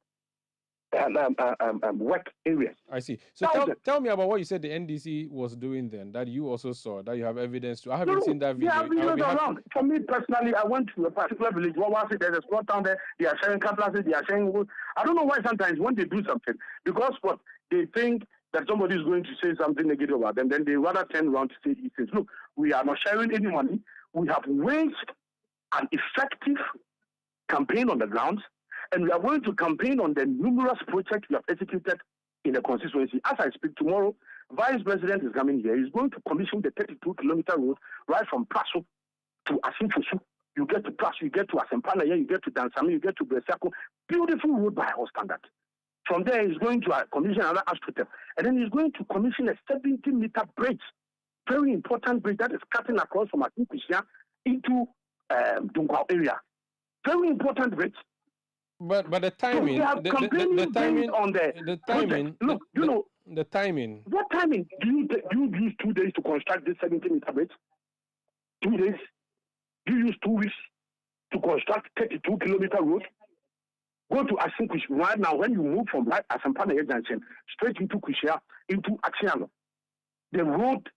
M: work areas.
A: I see. So tell me about what you said the NDC was doing then, that you also saw, that you have evidence to. I haven't seen that video.
M: Yeah, videos around. For me personally, I went to a particular village. What was it? There's a spot down there. They are sharing cutlasses. They are sharing wood. I don't know why sometimes when they do something, because what they think that somebody is going to say something negative about them, then they rather turn around to say these things. Look, we are not sharing any money. We have waged an effective campaign on the ground. And we are going to campaign on the numerous projects we have executed in the constituency. As I speak tomorrow, Vice President is coming here. He's going to commission the 32-kilometer road right from Praso to Asinfusu. You get to Praso, you get to Asempana, you get to Dansami, you get to Bresako. Beautiful road by our standard. From there, he's going to commission another astroturf. And then he's going to commission a 70-meter bridge. Very important bridge that is cutting across from Asinfusu into Dunkwa area. Very important bridge.
A: But the timing,
M: so
A: the timing
M: on
A: the timing.
M: Look,
A: the timing.
M: What timing do you use 2 days to construct this 70-meter bridge? 2 days. Do you use 2 weeks to construct 32-kilometer road? Go to Asinkush right now. When you move from right Asampana Junction straight into Kushia into Axiano, the road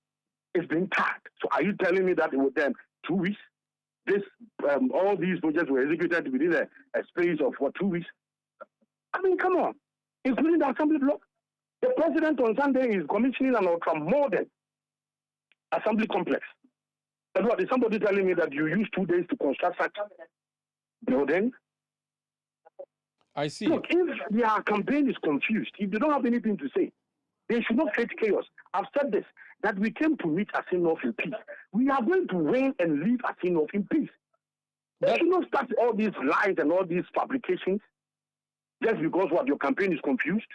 M: is being tarred. So are you telling me that it would then 2 weeks? This all these projects were executed within a space of 2 weeks. I mean, come on, including the assembly block. The president on Sunday is commissioning an ultra-modern assembly complex. And what is somebody telling me that you use 2 days to construct such building?
A: I see.
M: Look, if their campaign is confused, if they don't have anything to say, they should not create chaos. I've said this, that we came to meet Asinoff in peace. We are going to win and leave Asinoff in peace. They should not start all these lies and all these fabrications just because your campaign is confused.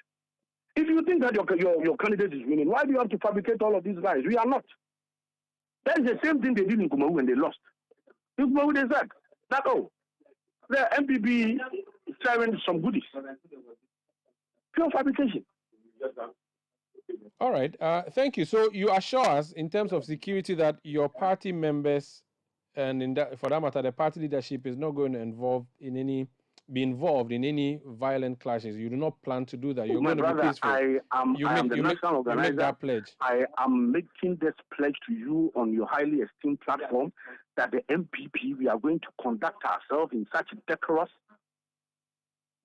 M: If you think that your candidate is winning, why do you have to fabricate all of these lies? We are not. That is the same thing they did in Kumawu when they lost. In Kumawu, they said that, the MPP is sharing some goodies. Pure fabrication.
A: All right. Thank you. So you assure us, in terms of security, that your party members and for that matter, the party leadership is not going to be involved in any violent clashes. You do not plan to do that. You're going to be peaceful.
M: I am the national organizer.
A: You make that pledge.
M: I am making this pledge to you on your highly esteemed platform that the MPP, we are going to conduct ourselves in such a decorous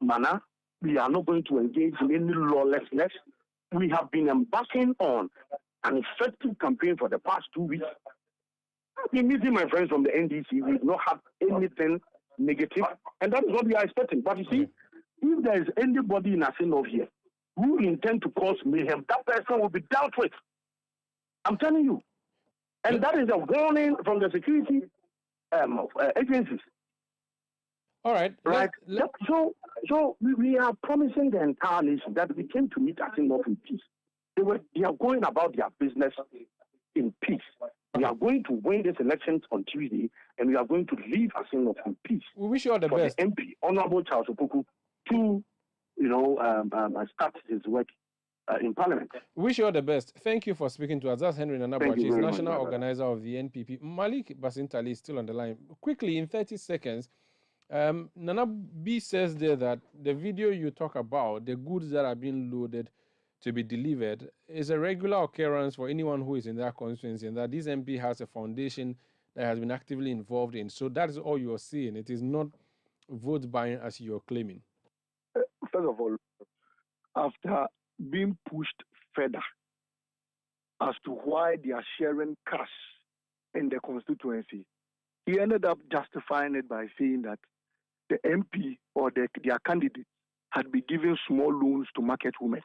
M: manner. We are not going to engage in any lawlessness. We have been embarking on an effective campaign for the past 2 weeks. I've been meeting my friends from the NDC. We do not have anything negative, and that is what we are expecting. But you see, if there is anybody in Asinov here who intend to cause mayhem, that person will be dealt with. I'm telling you. And that is a warning from the security agencies.
A: All right.
M: Right. So we are promising the entire nation that we came to meet Asinov in peace. They are going about their business in peace. We are going to win this elections on Tuesday, and we are going to leave Asinov in peace.
A: We wish you all the best.
M: The MP, Honorable Charles Opoku, to start his work in Parliament.
A: We wish you all the best. Thank you for speaking to us. That's Henry Nanabuachi, he's national organizer of the NPP. Malik Basintali is still on the line. Quickly, in 30 seconds, Nana B says there that the video you talk about, the goods that are being loaded to be delivered, is a regular occurrence for anyone who is in that constituency, and that this MP has a foundation that has been actively involved in. So that is all you're seeing. It is not vote buying as you're claiming.
L: First of all, after being pushed further as to why they are sharing cash in the constituency, he ended up justifying it by saying that the MP or their candidate had been giving small loans to market women,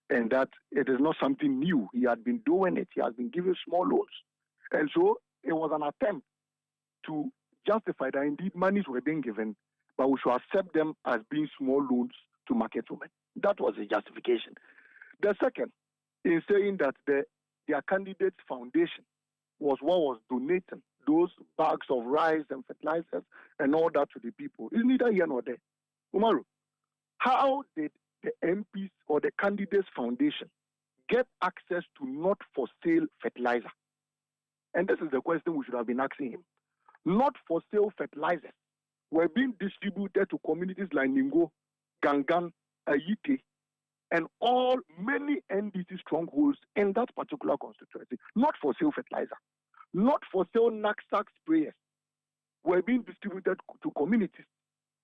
L: and that it is not something new. He had been doing it. He has been giving small loans. And so it was an attempt to justify that indeed monies were being given, but we should accept them as being small loans to market women. That was the justification. The second, in saying that their candidate's foundation was what was donating those bags of rice and fertilizers and all that to the people, is neither here nor there. Umaru, how did the MPs or the candidate's foundation get access to not for sale fertilizer? And this is the question we should have been asking him. Not for sale fertilizers were being distributed to communities like Ningo, Gangan, Ayite, and many NDC strongholds in that particular constituency. Not for sale fertilizer. Not for sale knapsack sprayers were being distributed to communities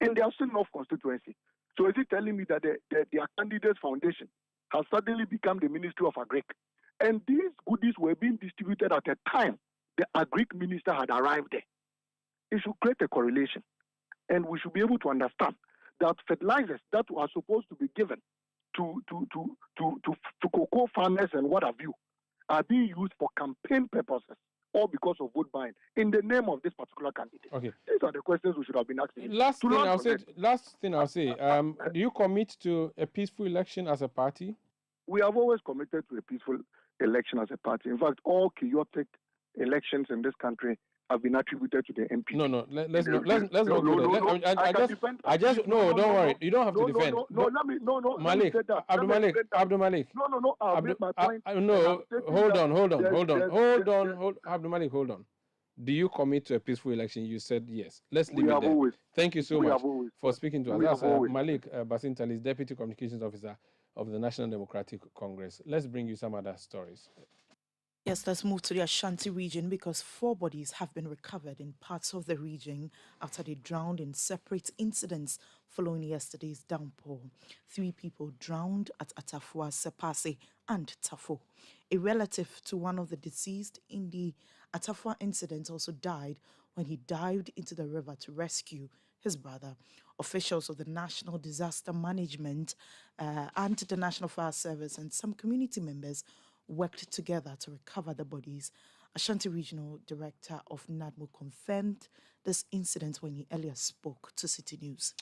L: in their Asinov constituency. So is it telling me that their candidate's foundation has suddenly become the Ministry of Agric? And these goodies were being distributed at a time the Agric minister had arrived there. It should create a correlation. And we should be able to understand that fertilizers that are supposed to be given to cocoa farmers and what have you are being used for campaign purposes or because of vote buying in the name of this particular candidate.
A: Okay.
L: These are the questions we should have been asking.
A: Last thing I'll say. Do you commit to a peaceful election as a party?
L: We have always committed to a peaceful election as a party. In fact, all chaotic elections in this country have been attributed to the MP.
A: No, let's not go there. Don't worry. You don't have to defend. Malik, Abdul Malik.
L: No.
A: Hold on. Abdul Malik, hold on. Do you commit to a peaceful election? You said yes. Let's leave it there. Thank you so much for speaking to us. That's Malik Basintali, Deputy Communications Officer of the National Democratic Congress. Let's bring you some other stories.
N: Yes, let's move to the Ashanti region because 4 bodies have been recovered in parts of the region after they drowned in separate incidents following yesterday's downpour. 3 people drowned at Atafua, Sepase and Tafo. A relative to one of the deceased in the Atafua incident also died when he dived into the river to rescue his brother. Officials of the National Disaster Management and the National Fire Service and some community members worked together to recover the bodies. Ashanti Regional Director of NADMO confirmed this incident when he earlier spoke to City News.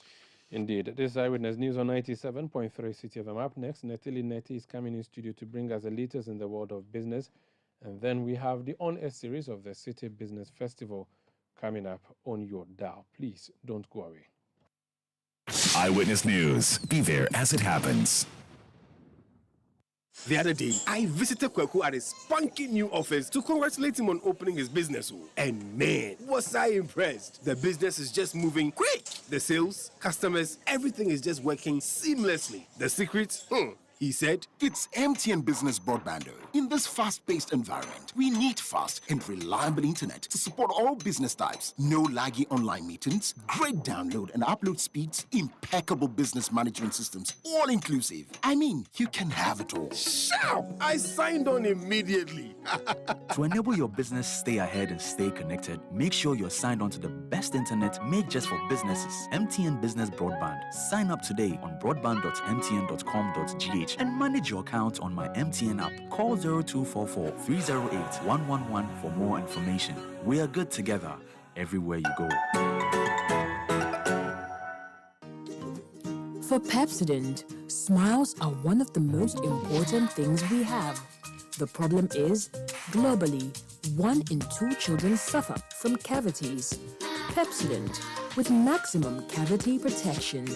A: Indeed. This is Eyewitness News on 97.3 City FM. Up next, Netili Neti is coming in studio to bring us the latest in the world of business. And then we have the on-air series of the City Business Festival coming up on your dial. Please don't go away.
E: Eyewitness News. Be there as it happens.
H: The other day, I visited Kweku at his spunky new office to congratulate him on opening his business. And man, was I impressed. The business is just moving quick. The sales, customers, everything is just working seamlessly. The secret? He said,
O: it's MTN Business Broadband. In this fast-paced environment, we need fast and reliable internet to support all business types. No laggy online meetings, great download and upload speeds, impeccable business management systems, all inclusive. I mean, you can have it all.
H: Sharp! I signed on immediately.
P: To enable your business stay ahead and stay connected, make sure you're signed on to the best internet made just for businesses. MTN Business Broadband. Sign up today on broadband.mtn.com.gh and manage your account on my MTN app. Call 0244 308 111 for more information. We are good together everywhere you go.
K: For Pepsodent, smiles are one of the most important things we have. The problem is, globally, 1 in 2 children suffer from cavities. Pepsodent, with maximum cavity protection,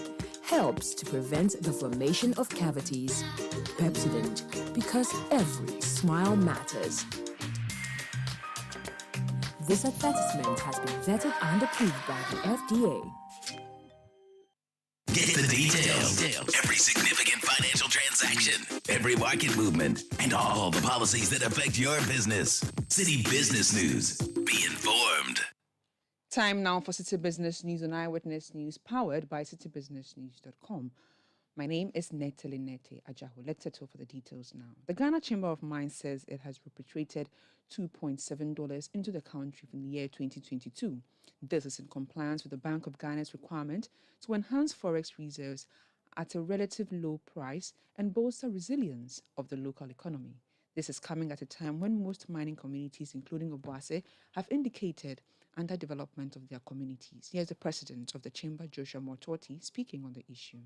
K: helps to prevent the formation of cavities. Pepsodent, because every smile matters. This advertisement has been vetted and approved by the FDA.
E: Get the details. Every significant financial transaction, every market movement, and all the policies that affect your business. City Business News. Be informed.
B: Time now for City Business News on Eyewitness News, powered by citybusinessnews.com. My name is Netili Neti Ajahu. Let's settle for the details now. The Ghana Chamber of Mines says it has repatriated $2.7 into the country from the year 2022. This is in compliance with the Bank of Ghana's requirement to enhance forex reserves at a relative low price and bolster resilience of the local economy. This is coming at a time when most mining communities, including Obuase, have indicated underdevelopment of their communities. Here's the president of the chamber, Joshua Mortoti, speaking on the issue.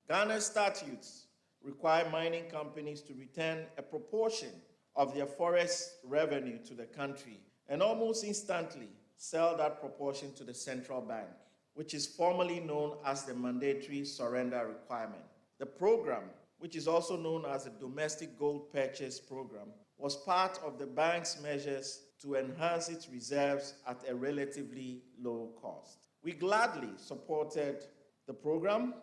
Q: Ghana's statutes require mining companies to return a proportion of their forest revenue to the country and almost instantly sell that proportion to the central bank, which is formally known as the mandatory surrender requirement. The program, which is also known as the Domestic Gold Purchase Program, was part of the bank's measures to enhance its reserves at a relatively low cost. We gladly supported the program,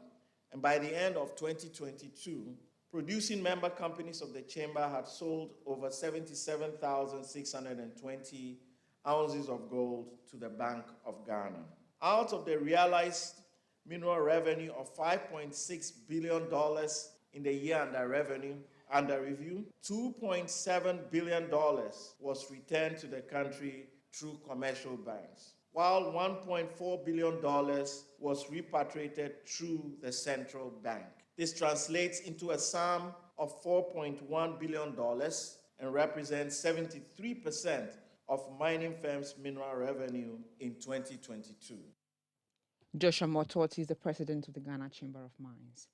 Q: and by the end of 2022, producing member companies of the Chamber had sold over 77,620 ounces of gold to the Bank of Ghana. Out of the realized mineral revenue of $5.6 billion in the year under review, $2.7 billion was returned to the country through commercial banks, while $1.4 billion was repatriated through the central bank. This translates into a sum of $4.1 billion and represents 73% of mining firms' mineral revenue in 2022.
B: Joshua Mototi is the president of the Ghana Chamber of Mines.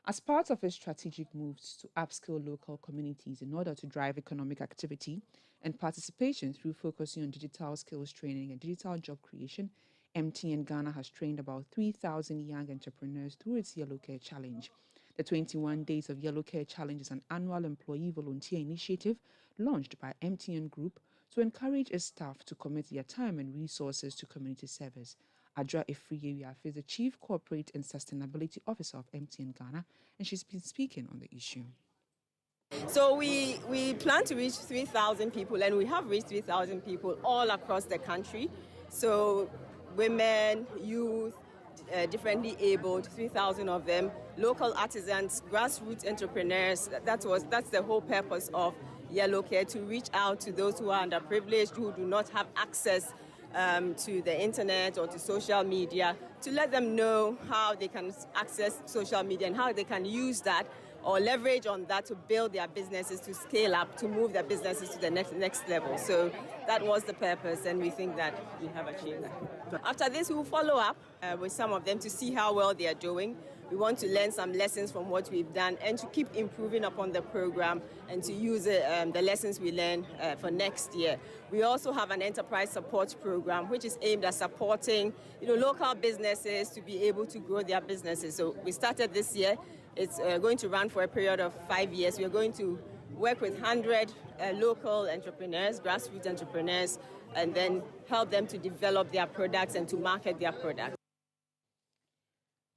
B: As part of its strategic moves to upskill local communities in order to drive economic activity and participation through focusing on digital skills training and digital job creation, MTN Ghana has trained about 3,000 young entrepreneurs through its Yellow Care Challenge. The 21 Days of Yellow Care Challenge is an annual employee volunteer initiative launched by MTN Group to encourage its staff to commit their time and resources to community service. Adra Efriyewiafe is the Chief Corporate and Sustainability Officer of MTN Ghana, and she's been speaking on the issue.
R: So we plan to reach 3,000 people, and we have reached 3,000 people all across the country. So women, youth, differently abled, 3,000 of them, local artisans, grassroots entrepreneurs. That's the whole purpose of Yellow Care, to reach out to those who are underprivileged, who do not have access to the internet or to social media, to let them know how they can access social media and how they can use that or leverage on that to build their businesses, to scale up, to move their businesses to the next level. So that was the purpose, and we think that we have achieved that. After this, we will follow up with some of them to see how well they are doing. We want to learn some lessons from what we've done and to keep improving upon the program and to use the lessons we learn for next year. We also have an enterprise support program which is aimed at supporting local businesses to be able to grow their businesses. So we started this year. It's going to run for a period of 5 years. We are going to work with 100 local entrepreneurs, grassroots entrepreneurs, and then help them to develop their products and to market their products.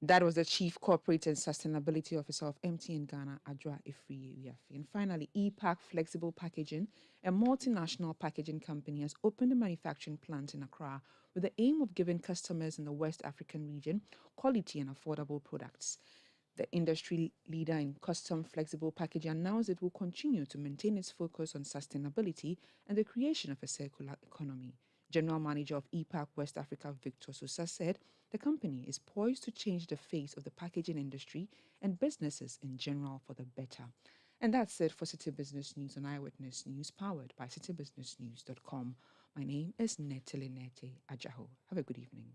B: That was the Chief Corporate and Sustainability Officer of MTN Ghana, Adra Efriyewiafe. And finally, EPAC Flexible Packaging, a multinational packaging company, has opened a manufacturing plant in Accra with the aim of giving customers in the West African region quality and affordable products. The industry leader in custom flexible packaging announced it will continue to maintain its focus on sustainability and the creation of a circular economy. General Manager of EPAC West Africa, Victor Sousa, said the company is poised to change the face of the packaging industry and businesses in general for the better. And that's it for City Business News on Eyewitness News, powered by citybusinessnews.com. My name is Nete Ajaho. Have a good evening.